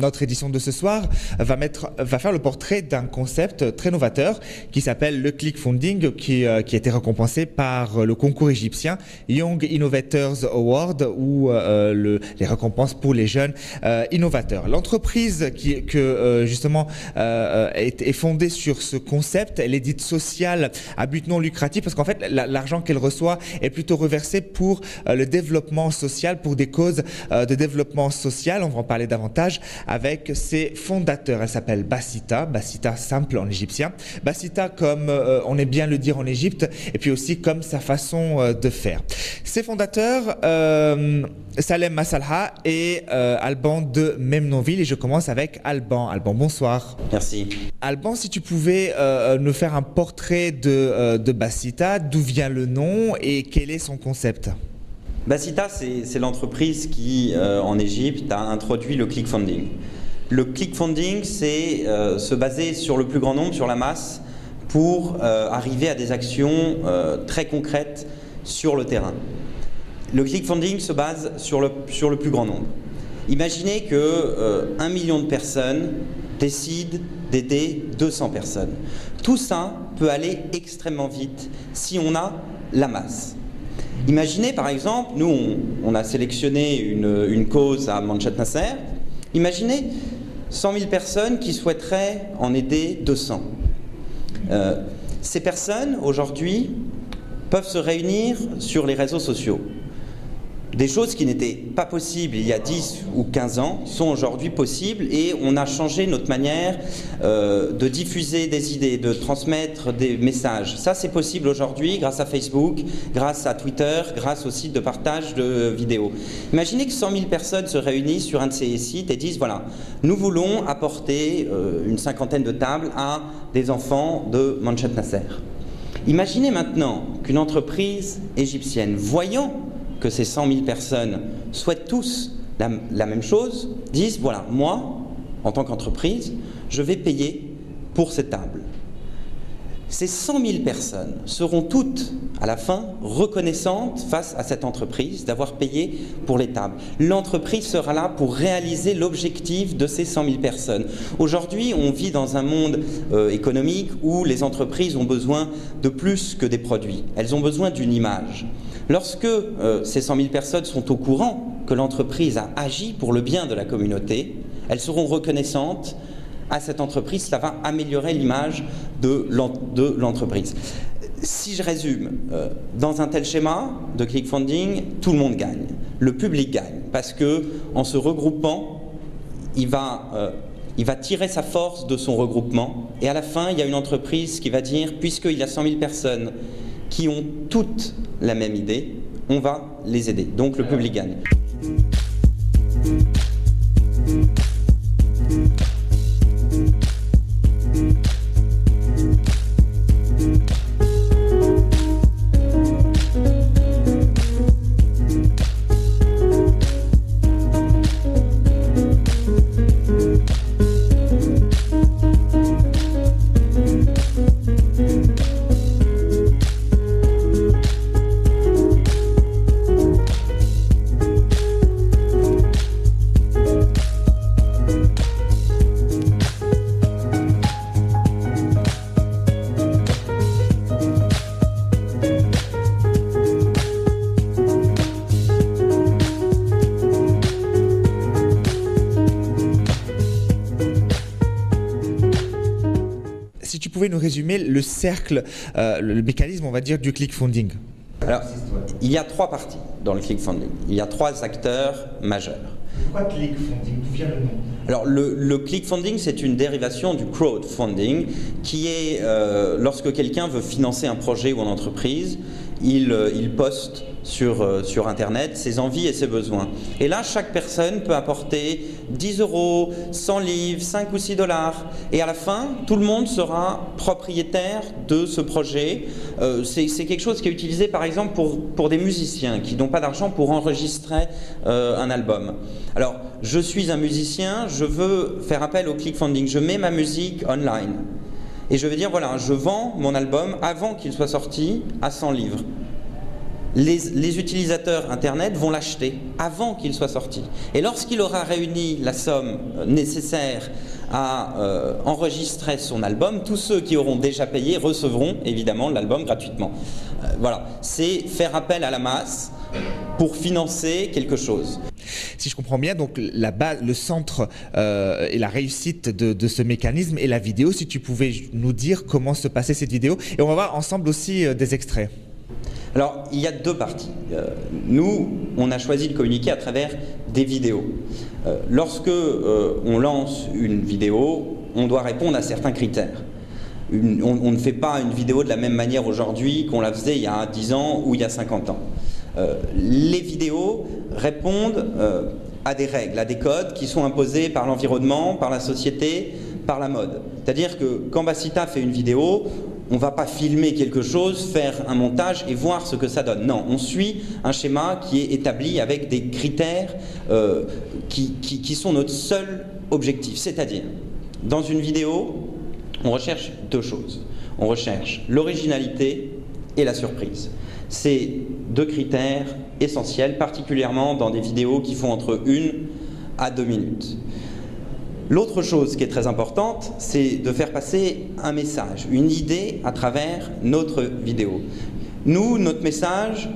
notre édition de ce soir va faire le portrait d'un concept très novateur qui s'appelle le clickfunding, qui a été récompensé par le concours égyptien Young Innovators Award, ou les récompenses pour les jeunes innovateurs. L'entreprise justement est fondée sur ce concept. Elle est dite sociale à but non lucratif parce qu'en fait l'argent qu'elle reçoit est plutôt reversé pour le développement social, pour des causes de développement social. On va en parler davantage avec ses fondateurs. Elle s'appelle Bassita simple en égyptien. Bassita comme on aime bien le dire en Égypte, et puis aussi comme sa façon de faire. Ses fondateurs, Salem Massalha et Alban de Memnonville, et je commence avec Alban. Alban, bonsoir. Merci. Alban, si tu pouvais nous faire un portrait de Bassita, d'où vient le nom et quel est son concept? Bassita, c'est l'entreprise qui, en Égypte, a introduit le clickfunding. Le clickfunding, c'est se baser sur le plus grand nombre, sur la masse, pour arriver à des actions très concrètes sur le terrain. Le clickfunding se base sur le plus grand nombre. Imaginez que 1 million de personnes décident d'aider 200 personnes. Tout ça peut aller extrêmement vite si on a la masse. Imaginez par exemple, nous on a sélectionné une cause à Manchat Nasser. Imaginez 100 000 personnes qui souhaiteraient en aider 200. Ces personnes aujourd'hui peuvent se réunir sur les réseaux sociaux. Des choses qui n'étaient pas possibles il y a 10 ou 15 ans sont aujourd'hui possibles, et on a changé notre manière de diffuser des idées, de transmettre des messages. Ça, c'est possible aujourd'hui grâce à Facebook, grâce à Twitter, grâce aux sites de partage de vidéos. Imaginez que 100 000 personnes se réunissent sur un de ces sites et disent voilà, nous voulons apporter une cinquantaine de tables à des enfants de Manchat Nasser. Imaginez maintenant qu'une entreprise égyptienne, voyant que ces 100 000 personnes souhaitent tous la même chose, disent voilà, moi, en tant qu'entreprise, je vais payer pour ces tables. Ces 100 000 personnes seront toutes, à la fin, reconnaissantes face à cette entreprise d'avoir payé pour les tables. L'entreprise sera là pour réaliser l'objectif de ces 100 000 personnes. Aujourd'hui, on vit dans un monde économique où les entreprises ont besoin de plus que des produits. Elles ont besoin d'une image. Lorsque ces 100 000 personnes sont au courant que l'entreprise a agi pour le bien de la communauté, elles seront reconnaissantes à cette entreprise. Cela va améliorer l'image de l'entreprise. Si je résume, dans un tel schéma de clickfunding, tout le monde gagne. Le public gagne parce que, en se regroupant, il va tirer sa force de son regroupement, et à la fin, il y a une entreprise qui va dire, puisqu'il y a 100 000 personnes qui ont toutes la même idée, on va les aider. Donc le public gagne. Si tu pouvais nous résumer le cercle, le mécanisme, on va dire, du clickfunding. Alors, il y a 3 parties dans le clickfunding. Il y a 3 acteurs majeurs. Pourquoi clickfunding? D'où vient le nom? Alors, le clickfunding, c'est une dérivation du crowdfunding, qui est lorsque quelqu'un veut financer un projet ou une entreprise, il poste sur Internet ses envies et ses besoins. Et là, chaque personne peut apporter 10 €, 100 livres, 5 ou 6 $. Et à la fin, tout le monde sera propriétaire de ce projet. C'est quelque chose qui est utilisé, par exemple, pour des musiciens qui n'ont pas d'argent pour enregistrer un album. Alors, je suis un musicien, je veux faire appel au clickfunding. Je mets ma musique online. Et je vais dire, voilà, je vends mon album avant qu'il soit sorti à 100 livres. les utilisateurs Internet vont l'acheter avant qu'il soit sorti. Et lorsqu'il aura réuni la somme nécessaire à enregistrer son album, tous ceux qui auront déjà payé recevront évidemment l'album gratuitement. Voilà, c'est faire appel à la masse pour financer quelque chose. Si je comprends bien, donc la base, le centre et la réussite de ce mécanisme est la vidéo. Si tu pouvais nous dire comment se passait cette vidéo. Et on va voir ensemble aussi des extraits. Alors, il y a deux parties. Nous, on a choisi de communiquer à travers des vidéos. Lorsque on lance une vidéo, on doit répondre à certains critères. On ne fait pas une vidéo de la même manière aujourd'hui qu'on la faisait il y a 10 ans ou il y a 50 ans. Les vidéos répondent à des règles, à des codes qui sont imposés par l'environnement, par la société, par la mode. C'est-à-dire que quand Bacita fait une vidéo, on ne va pas filmer quelque chose, faire un montage et voir ce que ça donne. Non, on suit un schéma qui est établi avec des critères qui sont notre seul objectif. C'est-à-dire, dans une vidéo, on recherche deux choses. On recherche l'originalité et la surprise. C'est deux critères essentiels, particulièrement dans des vidéos qui font entre 1 à 2 minutes. L'autre chose qui est très importante, c'est de faire passer un message, une idée à travers notre vidéo. Nous, notre message,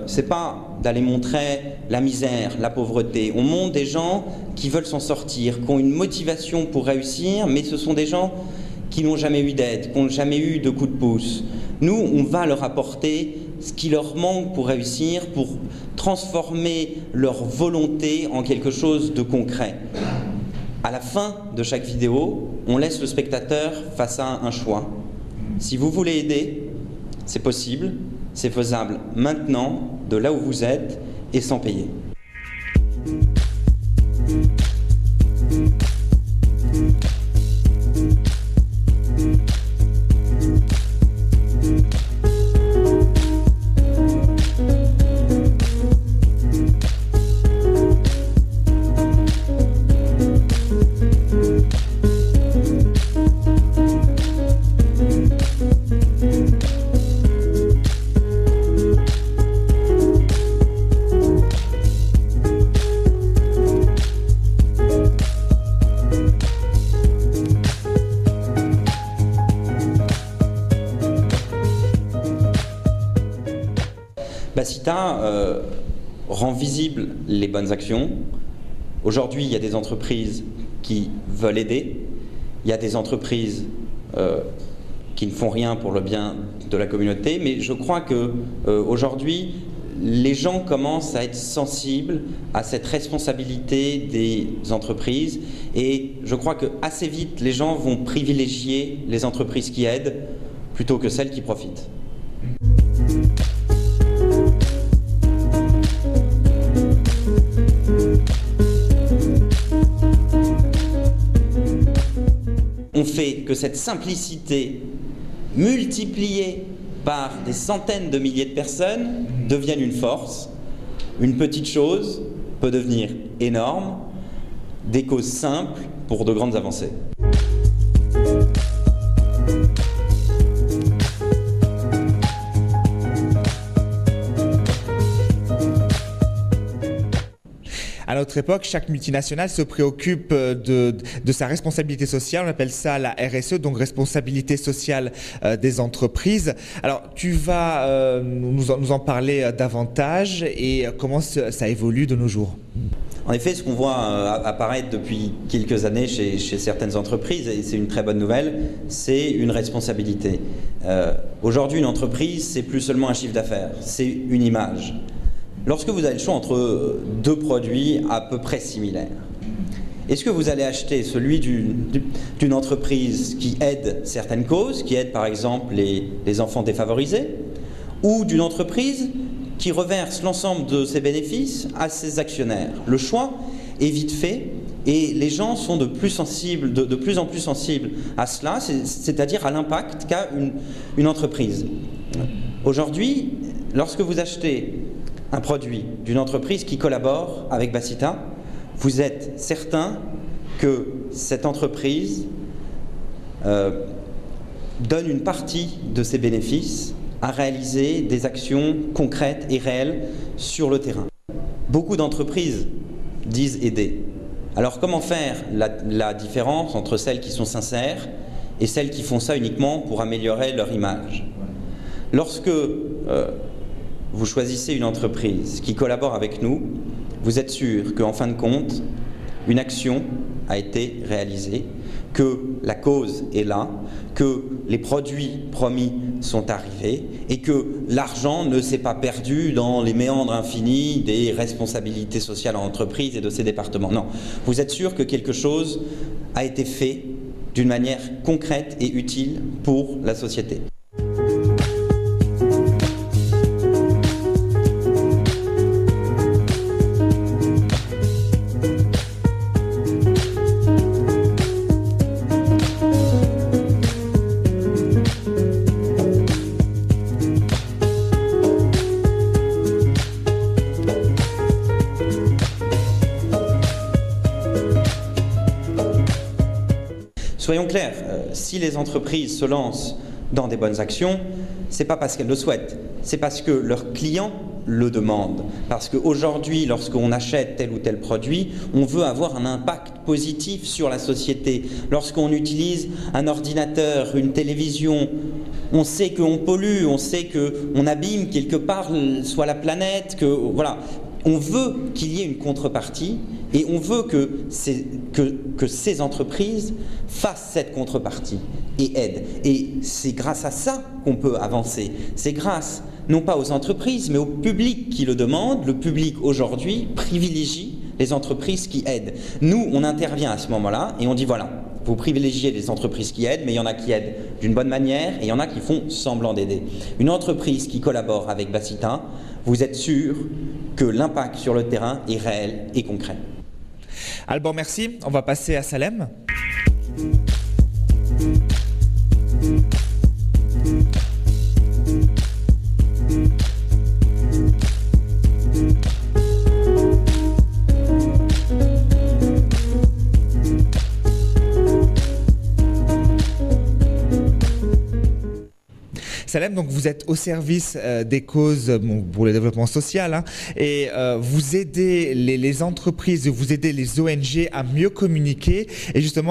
c'est pas d'aller montrer la misère, la pauvreté. On montre des gens qui veulent s'en sortir, qui ont une motivation pour réussir, mais ce sont des gens qui n'ont jamais eu d'aide, qui n'ont jamais eu de coup de pouce. Nous, on va leur apporter ce qui leur manque pour réussir, pour transformer leur volonté en quelque chose de concret. À la fin de chaque vidéo, on laisse le spectateur face à un choix. Si vous voulez aider, c'est possible, c'est faisable maintenant, de là où vous êtes et sans payer. Bacita rend visibles les bonnes actions. Aujourd'hui, il y a des entreprises qui veulent aider. Il y a des entreprises qui ne font rien pour le bien de la communauté. Mais je crois qu'aujourd'hui, les gens commencent à être sensibles à cette responsabilité des entreprises. Et je crois qu'assez vite, les gens vont privilégier les entreprises qui aident plutôt que celles qui profitent. On fait que cette simplicité multipliée par des centaines de milliers de personnes devienne une force. Une petite chose peut devenir énorme, des causes simples pour de grandes avancées. À notre époque, chaque multinationale se préoccupe de sa responsabilité sociale. On appelle ça la RSE, donc responsabilité sociale des entreprises. Alors, tu vas nous en parler davantage et comment ça évolue de nos jours. En effet, ce qu'on voit apparaître depuis quelques années chez certaines entreprises, et c'est une très bonne nouvelle, c'est une responsabilité. Aujourd'hui, une entreprise, c'est plus seulement un chiffre d'affaires, c'est une image. Lorsque vous avez le choix entre deux produits à peu près similaires, est-ce que vous allez acheter celui d'une entreprise qui aide certaines causes, qui aide par exemple les enfants défavorisés, ou d'une entreprise qui reverse l'ensemble de ses bénéfices à ses actionnaires? Le choix est vite fait et les gens sont de plus en plus sensibles à cela, c'est-à-dire à l'impact qu'a une entreprise. Aujourd'hui, lorsque vous achetez un produit d'une entreprise qui collabore avec Bacita, vous êtes certain que cette entreprise donne une partie de ses bénéfices à réaliser des actions concrètes et réelles sur le terrain. Beaucoup d'entreprises disent aider. Alors comment faire la différence entre celles qui sont sincères et celles qui font ça uniquement pour améliorer leur image? Lorsque vous choisissez une entreprise qui collabore avec nous, vous êtes sûr qu'en fin de compte, une action a été réalisée, que la cause est là, que les produits promis sont arrivés et que l'argent ne s'est pas perdu dans les méandres infinis des responsabilités sociales en entreprise et de ses départements. Non, vous êtes sûr que quelque chose a été fait d'une manière concrète et utile pour la société. Soyons clairs, si les entreprises se lancent dans des bonnes actions, ce n'est pas parce qu'elles le souhaitent, c'est parce que leurs clients le demandent. Parce qu'aujourd'hui, lorsqu'on achète tel ou tel produit, on veut avoir un impact positif sur la société. Lorsqu'on utilise un ordinateur, une télévision, on sait qu'on pollue, on sait qu'on abîme quelque part soit la planète, que voilà. On veut qu'il y ait une contrepartie et on veut que ces entreprises fassent cette contrepartie et aident. Et c'est grâce à ça qu'on peut avancer. C'est grâce, non pas aux entreprises, mais au public qui le demande. Le public, aujourd'hui, privilégie les entreprises qui aident. Nous, on intervient à ce moment-là et on dit voilà, vous privilégiez les entreprises qui aident, mais il y en a qui aident d'une bonne manière et il y en a qui font semblant d'aider. Une entreprise qui collabore avec Bacita, vous êtes sûr que l'impact sur le terrain est réel et concret. Alban, merci. On va passer à Salem. Salem, donc vous êtes au service des causes pour le développement social hein, et vous aidez les entreprises, vous aidez les ONG à mieux communiquer et justement